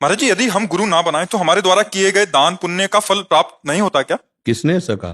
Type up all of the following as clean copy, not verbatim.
महाराज जी, यदि हम गुरु ना बनाए तो हमारे द्वारा किए गए दान पुण्य का फल प्राप्त नहीं होता क्या? किसने सका?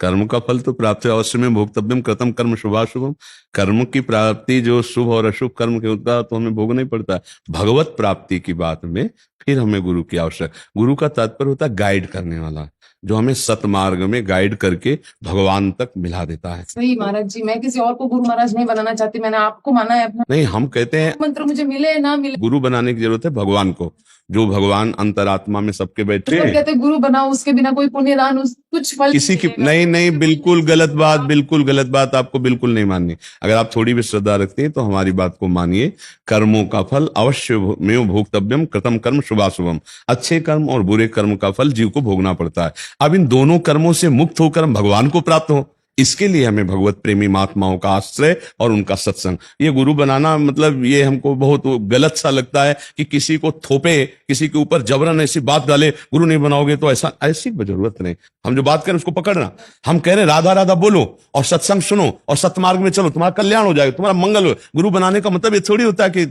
कर्म का फल तो प्राप्त है, अवश्य में भोक्तव्यम कृतम कर्म शुभाशुभम। कर्म की प्राप्ति जो शुभ और अशुभ कर्म के होता है तो हमें भोगना ही पड़ता है। भगवत प्राप्ति की बात में फिर हमें गुरु की आवश्यक। गुरु का तात्पर्य होता है गाइड करने वाला, जो हमें सतमार्ग में गाइड करके भगवान तक मिला देता है। सही महाराज जी, मैं किसी और को गुरु महाराज नहीं बनाना चाहती, मैंने आपको माना है अपना। नहीं, हम कहते हैं मंत्र मुझे मिले ना मिले, गुरु बनाने की जरूरत है भगवान को, जो भगवान अंतरात्मा में सबके बैठे मतलब कहते गुरु बनाओ, उसके बिना कोई पुण्यदान कुछ फल किसी की नहीं, बिल्कुल गलत बात, बिल्कुल गलत बात, आपको बिल्कुल नहीं माननी। अगर आप थोड़ी भी श्रद्धा रखते हैं तो हमारी बात को मानिए। कर्मों का फल अवश्य में भोक्तव्यम कृतम कर्म शुभाशुभम। अच्छे कर्म और बुरे कर्म का फल जीव को भोगना पड़ता है। अब इन दोनों कर्मों से मुक्त होकर हम भगवान को प्राप्त हो, इसके लिए हमें भगवत प्रेमी महात्माओं का आश्रय और उनका सत्संग। ये गुरु बनाना मतलब ये हमको बहुत गलत सा लगता है कि किसी को थोपे, किसी के ऊपर जबरन ऐसी बात डाले, गुरु नहीं बनाओगे तो ऐसा, ऐसी जरूरत नहीं। हम जो बात करें उसको पकड़ना। हम कह रहे हैं राधा राधा बोलो और सत्संग सुनो और सतमार्ग में चलो, तुम्हारा कल्याण हो जाएगा, तुम्हारा मंगल हो। गुरु बनाने का मतलब ये थोड़ी होता है कि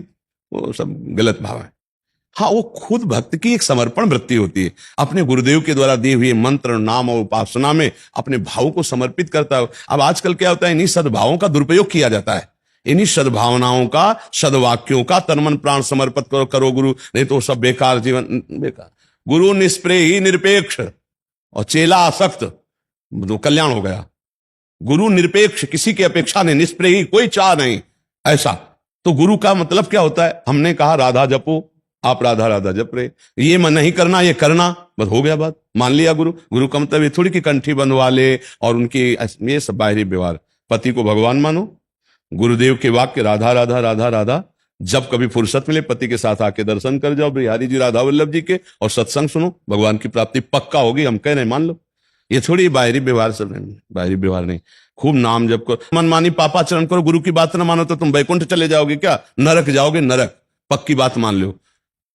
वो सब गलत भाव है। हाँ, वो खुद भक्त की एक समर्पण वृत्ति होती है, अपने गुरुदेव के द्वारा दिए हुए मंत्र नाम और उपासना में अपने भाव को समर्पित करता है। अब आजकल क्या होता है, इन्हीं सद्भावों का दुरुपयोग किया जाता है, इन्हीं सद्भावनाओं का, सदवाक्यों का तन मन प्राण समर्पित करो करो गुरु, नहीं तो सब बेकार, जीवन बेकार। गुरु निष्प्रेयी निरपेक्ष और चेला आसक्त, तो कल्याण हो गया। गुरु निरपेक्ष, किसी की अपेक्षा नहीं, निष्प्रेयी, कोई चाह नहीं, ऐसा। तो गुरु का मतलब क्या होता है? हमने कहा राधा जपो, आप राधा राधा जप रहे, ये मन नहीं करना, ये करना, बस हो गया बात, मान लिया गुरु। गुरु का मतलब ये थोड़ी कि कंठी बनवा ले और उनकी ये सब बाहरी व्यवहार। पति को भगवान मानो, गुरुदेव के वाक्य राधा राधा राधा राधा, जब कभी फुर्सत मिले पति के साथ आके दर्शन कर जाओ बिहारी जी राधा वल्लभ जी के, और सत्संग सुनो, भगवान की प्राप्ति पक्का होगी। हम कह रहे हैं मान लो, ये थोड़ी बाहरी व्यवहार सब नहीं, बाहरी व्यवहार नहीं। खूब नाम जप करो, मनमानी पापाचरण करो, गुरु की बात ना मानो तो तुम वैकुंठ चले जाओगे क्या? नरक जाओगे, नरक, पक्की बात मान लो।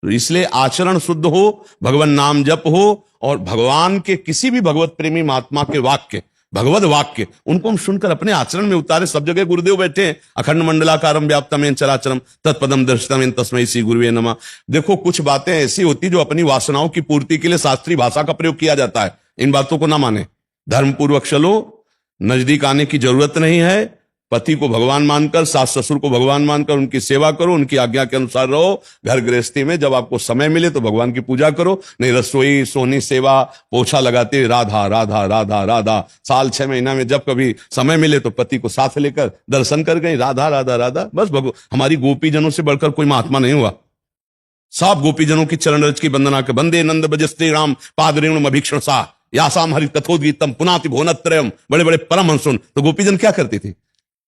तो इसलिए आचरण शुद्ध हो, भगवान नाम जप हो, और भगवान के किसी भी भगवत प्रेमी महात्मा के वाक्य, भगवत वाक्य, उनको हम सुनकर अपने आचरण में उतारे। सब जगह गुरुदेव बैठे हैं, अखंड मंडलाकारम व्याप्तम चराचरम तत्पदम दर्शितम तस्मै श्री गुरुवे नमः। देखो, कुछ बातें ऐसी होती जो अपनी वासनाओं की पूर्ति के लिए शास्त्रीय भाषा का प्रयोग किया जाता है, इन बातों को ना माने। धर्मपूर्वक चलो, नजदीक आने की जरूरत नहीं है। पति को भगवान मानकर, सास ससुर को भगवान मानकर उनकी सेवा करो, उनकी आज्ञा के अनुसार रहो। घर गृहस्थी में जब आपको समय मिले तो भगवान की पूजा करो, नहीं रसोई सोनी सेवा पोछा लगाते राधा राधा राधा राधा। साल 6 महीना में जब कभी समय मिले तो पति को साथ लेकर दर्शन कर गए, राधा राधा राधा, बस। हमारी गोपीजनों से बढ़कर कोई महात्मा नहीं हुआ। सब गोपीजनों की चरण रज की वंदना के, वंदे नंद भज श्री राम पाद रेणु अभीक्षण सा यासाम हरि तथोद्गीतम पुनाति भुवनत्रयम। बड़े बड़े परमहंसों, तो गोपीजन क्या करते थे?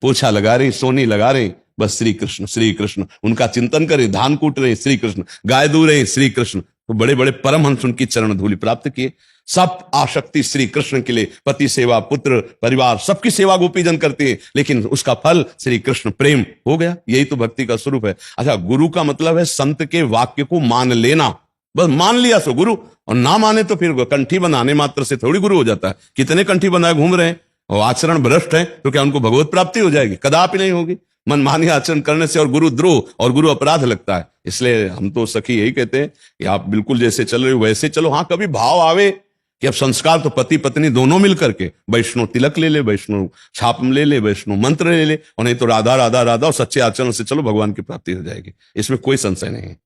पोछा लगा रहे, सोनी लगा रहे, बस श्री कृष्ण श्री कृष्ण, उनका चिंतन करें, धान कूट रहे श्री कृष्ण, गाय दू रहे श्री कृष्ण। तो बड़े बड़े परमहंस उनकी चरण धूलि प्राप्त किए। सब आसक्ति श्री कृष्ण के लिए, पति सेवा, पुत्र परिवार, सबकी सेवा गोपीजन करते हैं, लेकिन उसका फल श्री कृष्ण प्रेम हो गया। यही तो भक्ति का स्वरूप है। अच्छा, गुरु का मतलब है संत के वाक्य को मान लेना, बस मान लिया सो गुरु, और ना माने तो फिर कंठी बनाने मात्र से थोड़ी गुरु हो जाता है। कितने कंठी बनाए घूम रहे हैं और आचरण भ्रष्ट है, तो क्या उनको भगवत प्राप्ति हो जाएगी? कदापि नहीं होगी। मनमानी आचरण करने से और गुरु द्रोह और गुरु अपराध लगता है। इसलिए हम तो सखी यही कहते हैं कि आप बिल्कुल जैसे चल रहे हो वैसे चलो। हाँ, कभी भाव आवे कि अब संस्कार तो पति पत्नी दोनों मिलकर के, वैष्णव तिलक ले ले, वैष्णव छाप ले ले, वैष्णव मंत्र ले ले, और नहीं तो राधा राधा राधा और सच्चे आचरण से चलो, भगवान की प्राप्ति हो जाएगी। इसमें कोई संशय नहीं है।